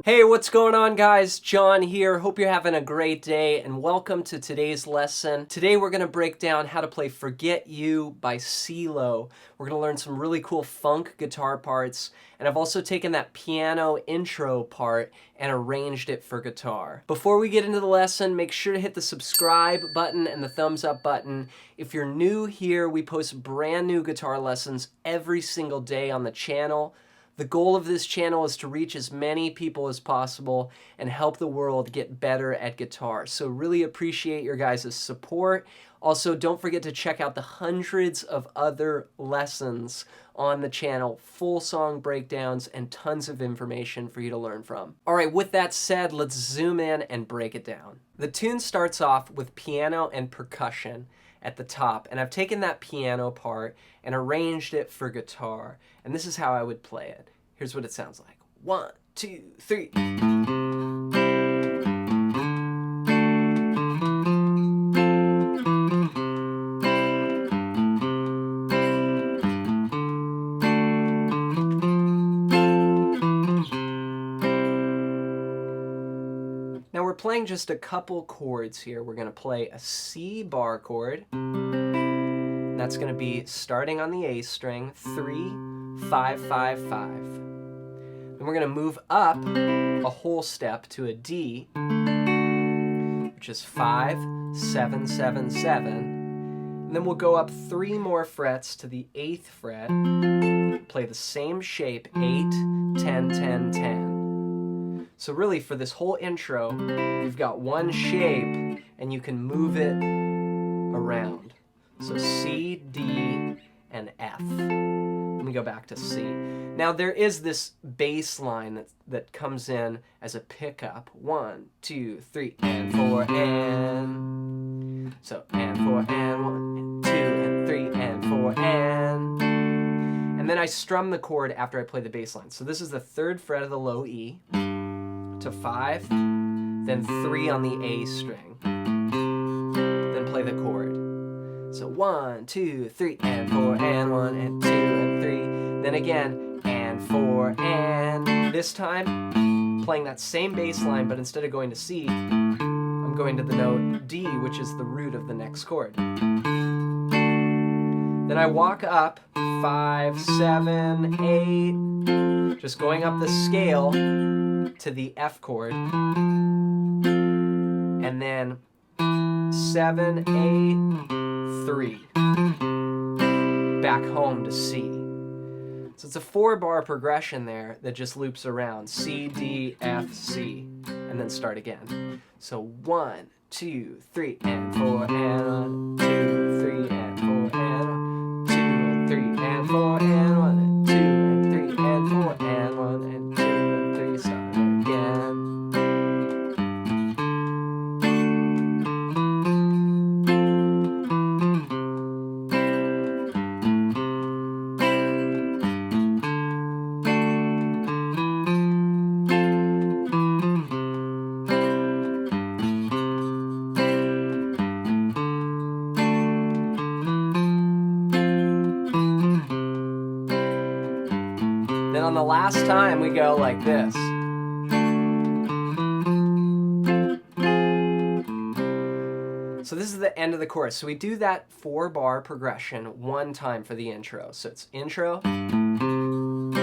Hey, what's going on, guys? John here. Hope you're having a great day and welcome to today's lesson. Today we're going to break down how to play Forget You by Cee Loo. We're going to learn some really cool funk guitar parts, and I've also taken that piano intro part and arranged it for guitar. Before we get into the lesson, make sure to hit the subscribe button and the thumbs up button. If you're new here, we post brand new guitar lessons every single day on the channel. The goal of this channel is to reach as many people as possible and help the world get better at guitar. So really appreciate your guys' support. Also, don't forget to check out the hundreds of other lessons on the channel, full song breakdowns, and tons of information for you to learn from. All right, with that said, let's zoom in and break it down. The tune starts off with piano and percussion at the top, and I've taken that piano part and arranged it for guitar, and this is how I would play it. Here's what it sounds like. 1, 2, 3. Now we're playing just a couple chords here. We're going to play a C bar chord. That's going to be starting on the A string, 3, 5, 5, 5. Then we're going to move up a whole step to a D, which is 5, 7, 7, 7. And then we'll go up 3 more frets to the 8th fret, play the same shape, 8, 10, 10, 10. So really for this whole intro, you've got one shape and you can move it around. So C, D, and F. Let me go back to C. Now there is this bass line that comes in as a pickup. 1, 2, 3, and 4, and. So, and 4, and 1, and 2, and 3, and 4, and. And then I strum the chord after I play the bass line. So this is the 3rd fret of the low E to 5, then 3 on the A string. Then play the chord. So 1, 2, 3, and 4, and 1, and 2, and 3. Then again, and 4, and this time, playing that same bass line, but instead of going to C, I'm going to the note D, which is the root of the next chord. Then I walk up 5, 7, 8, just going up the scale to the F chord, and then 7, 8, 3, back home to C. So it's a 4-bar progression there that just loops around. C, D, F, C, and then start again. So 1, 2, 3, and 4, and 1, 2, 3, and 4, and 1, 2, and 3, and 4, and 1, and 2, and 3, and 4, and 1, and 2, and 3, start again. Then on the last time, we go like this. So this is the end of the chorus. So we do that 4-bar progression one time for the intro. So it's intro. And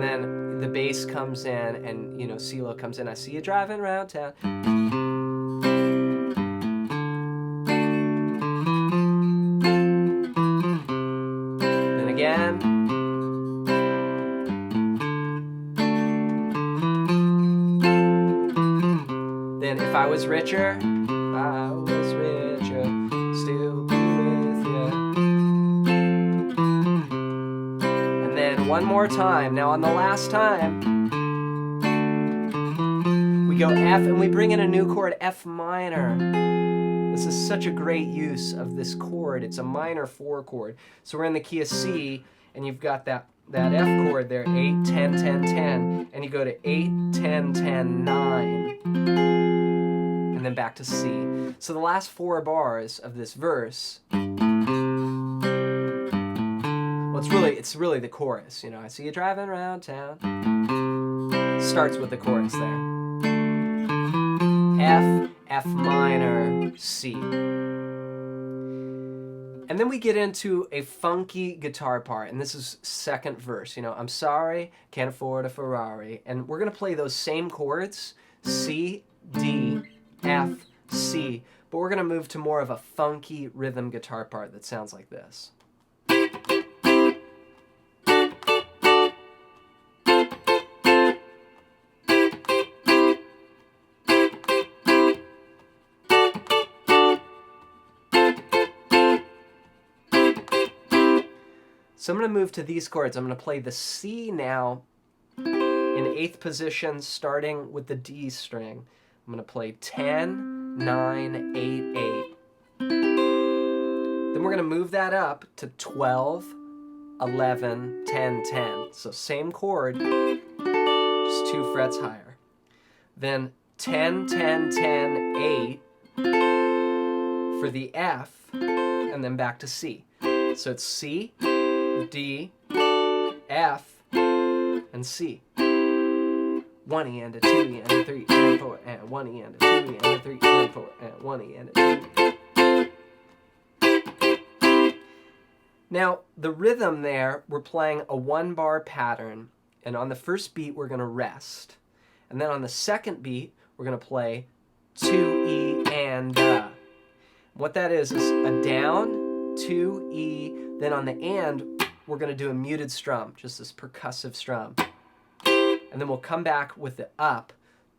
then the bass comes in and, you know, Cee Loo comes in. I see you driving around town. Again. Then if I was richer, still be with you. And then one more time. Now on the last time, we go F and we bring in a new chord, F minor. This is such a great use of this chord. It's a minor 4 chord. So we're in the key of C, and you've got that F chord there, 8, 10, 10, 10, and you go to 8, 10, 10, 9, and then back to C. So the last 4 bars of this verse Well, it's really the chorus, you know. I see you driving around town. Starts with the chorus there. F, F minor, C. And then we get into a funky guitar part, and this is second verse. You know, I'm sorry, can't afford a Ferrari. And we're gonna play those same chords, C, D, F, C, but we're gonna move to more of a funky rhythm guitar part that sounds like this. So I'm going to move to these chords. I'm going to play the C now in 8th position, starting with the D string. I'm going to play 10, 9, 8, 8. Then we're going to move that up to 12, 11, 10, 10. So same chord, just 2 frets higher. Then 10, 10, 10, 8 for the F, and then back to C. So it's C, D, F, and C. 1 E and a 2 E and a 3 E and a 4 and 1 E and a 2 E and a 3 E and a 4 and 1 E and a 2 E. Now, the rhythm there, we're playing a 1-bar pattern, and on the first beat we're going to rest. And then on the second beat, we're going to play 2 E and a. What that is a down, 2 E, then on the and, we're going to do a muted strum, just this percussive strum. And then we'll come back with the up,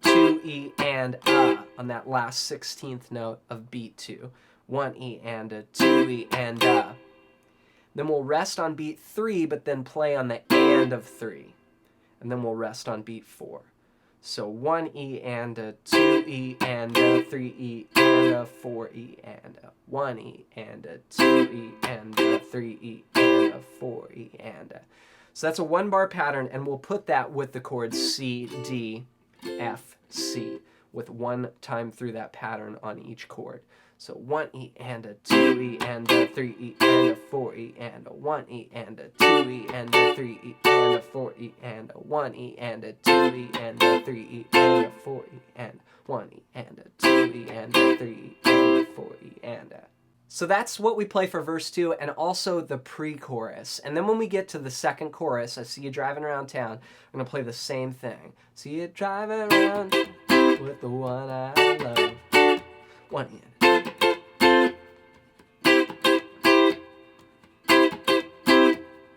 2 E and a on that last 16th note of beat 2. 1 E and a, 2 E and a. Then we'll rest on beat 3, but then play on the and of 3. And then we'll rest on beat 4. So 1 E and a, 2 E and a, 3 E and a, 4 E and a, 1 E and a, 2 E and a, 3 E and a, 4 E and a. So that's a 1-bar pattern, and we'll put that with the chords C, D, F, C, with 1 time through that pattern on each chord. So 1 E and a, 2 E and a, 3 E and a, 4 E and a, 1 E and a, 2 E and a, 3 E and a, 4 E and a, 1 E and a, 2 E and a, 3 E and a, 4 E and 1 E and a, 2 E and a, 3 E and a, 4 E and a. So that's what we play for verse 2 and also the pre-chorus. And then when we get to the second chorus, I see you driving around town, I'm going to play the same thing. See you driving around with the one I love. 1 E and a.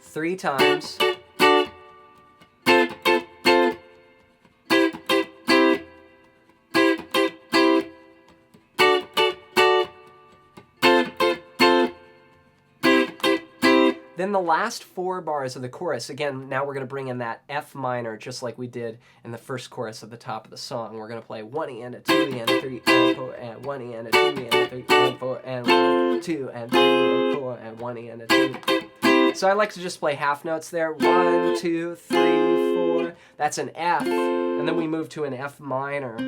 3 times. Then the last 4 bars of the chorus, again, now we're going to bring in that F minor just like we did in the first chorus at the top of the song. We're going to play 1 E and a 2 E and a 3 E and 4 and 1 E and a 2 E and a 3 E and 4 and 1, 2 and 3 and 4 and 1 E and a 2. So I like to just play half notes there. 1, 2, 3, 4. That's an F. And then we move to an F minor,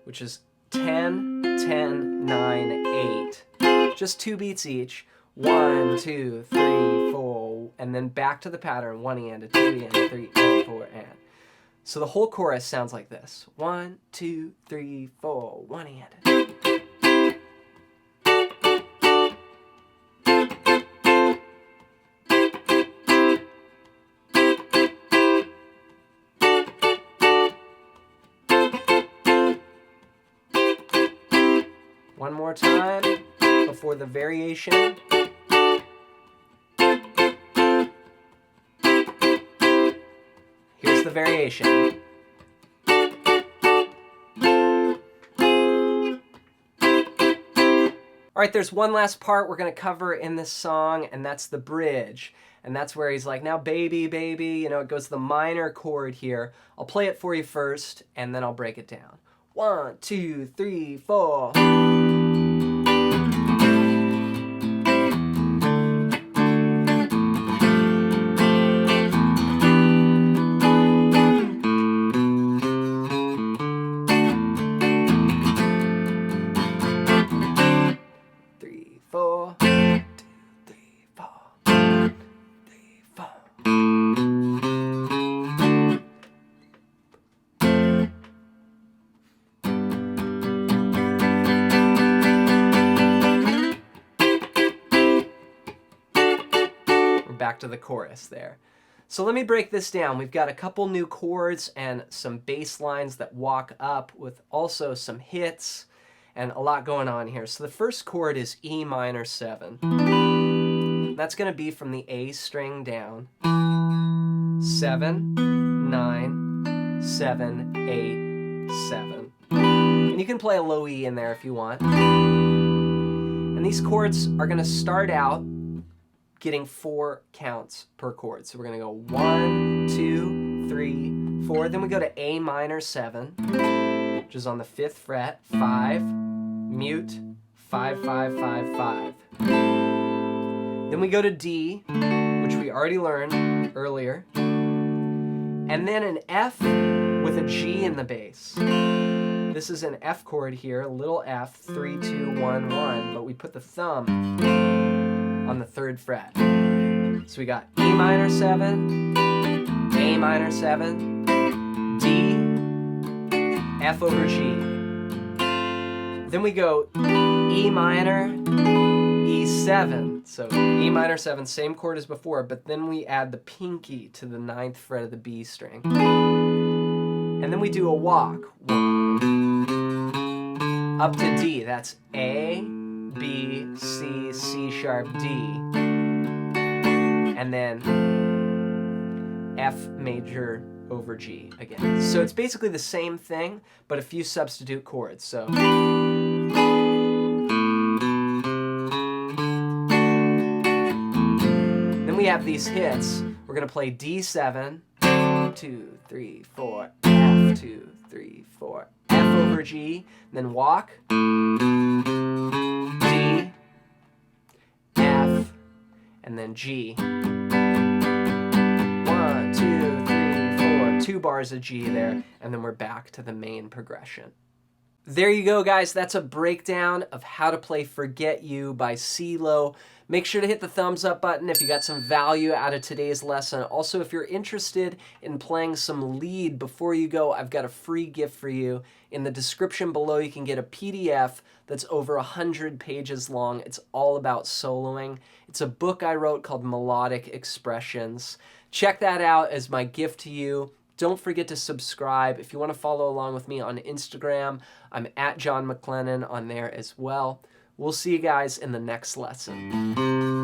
which is 10, 10, 9, 8. Just 2 beats each. 1, 2, 3, 4. And then back to the pattern. 1 E and a 2 E and a 3 and 4 and. So the whole chorus sounds like this. 1, 2, 3, 4. 1 E and a. One more time before the variation. Here's the variation. All right, there's one last part we're going to cover in this song, and that's the bridge. And that's where he's like, now baby, baby, you know, it goes to the minor chord here. I'll play it for you first, and then I'll break it down. 1, 2, 3, 4. back to the chorus there. So let me break this down. We've got a couple new chords and some bass lines that walk up with also some hits and a lot going on here. So the first chord is E minor 7. That's going to be from the A string down. 7, 9, 7, 8, 7. And you can play a low E in there if you want. And these chords are going to start out getting 4 counts per chord. So we're going to go 1, 2, 3, 4. Then we go to A minor 7, which is on the 5th fret. 5, mute, 5, 5, 5, 5. Then we go to D, which we already learned earlier. And then an F with a G in the bass. This is an F chord here, little F, 3, 2, 1, 1, but we put the thumb on the 3rd fret. So we got E minor 7, A minor 7, D, F over G. Then we go E minor, E7. So E minor 7, same chord as before, but then we add the pinky to the 9th fret of the B string. And then we do a walk. Up to D. That's A, B, C, C sharp, D. And then F major over G again. So it's basically the same thing, but a few substitute chords. So then we have these hits. We're going to play D7, 2, 3, 4, F, 2, 3, 4, F over G, then walk, D, F, and then G. 1, 2, 3, 4, 2 bars of G there, and then we're back to the main progression. There you go, guys. That's a breakdown of how to play Forget You by Cee Loo. Make sure to hit the thumbs up button if you got some value out of today's lesson. Also, if you're interested in playing some lead before you go, I've got a free gift for you. In the description below, you can get a PDF that's over 100 pages long. It's all about soloing. It's a book I wrote called Melodic Expressions. Check that out as my gift to you. Don't forget to subscribe. If you want to follow along with me on Instagram, I'm at John MacLennan on there as well. We'll see you guys in the next lesson.